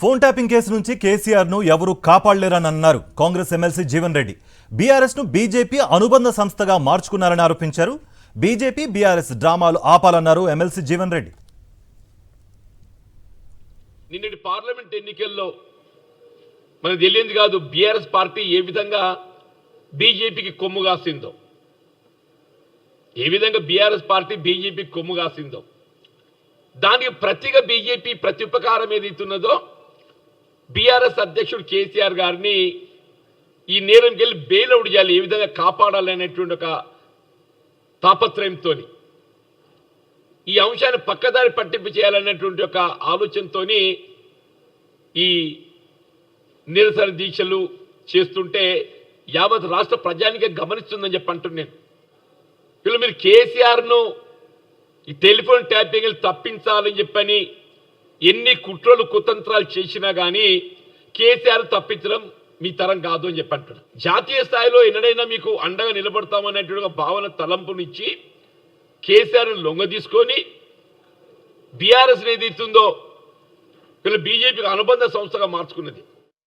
Phone tapping case నుంచి కేసీఆర్ ను ఎవరు కాపాడలేరని అన్నారు కాంగ్రెస్ ఎమ్మెల్సీ జీవన్ రెడ్డి. బీఆర్ఎస్ ను బీజేపీ అనుబంధ సంస్థగా మార్చుకున్నారని ఆరోపించారు. బీజేపీ బీఆర్ఎస్ డ్రామాలు ఆపాలన్నారు ఎమ్మెల్సీ జీవన్ రెడ్డి. నిన్నటి పార్లమెంట్ ఎన్నికల్లో మనకు తెలియంది కాదు బీఆర్ఎస్ పార్టీ ఏ విధంగా బీజేపీకి కొమ్ము కాసిందో, ఏ విధంగా బీఆర్ఎస్ పార్టీ బీజేపీకి కొమ్ము కాసిందో, దానికి ప్రతిగా బీజేపీ ప్రత్యుపకారం ఏదైతున్నదో బీఆర్ఎస్ అధ్యక్షుడు కేసీఆర్ గారిని ఈ నేరంకి వెళ్ళి బెయిల్అవుట్ చేయాలి, ఏ విధంగా కాపాడాలనేటువంటి ఒక తాపత్రయంతో ఈ అంశాన్ని పక్కదారి పట్టింపు చేయాలనేటువంటి ఒక ఆలోచనతో ఈ నిరసన దీక్షలు చేస్తుంటే యావత్ రాష్ట్ర ప్రజానికే గమనిస్తుందని చెప్పి అంటున్నాను. వీళ్ళు మీరు కేసీఆర్ను ఈ టెలిఫోన్ ట్యాపింగ్లు తప్పించాలని చెప్పని ఎన్ని కుట్రలు కుతంత్రాలు చేసినా కానీ కేసీఆర్ తప్పించడం మీ తరం కాదు అని చెప్పి అంటున్నాడు. జాతీయ స్థాయిలో ఎన్నడైనా మీకు అండగా నిలబడతామనేటువంటి భావన తలంపునిచ్చి కేసీఆర్ను లొంగ తీసుకొని బీఆర్ఎస్ ఏదైతుందో వీళ్ళు బీజేపీకి అనుబంధ సంస్థగా మార్చుకున్నది.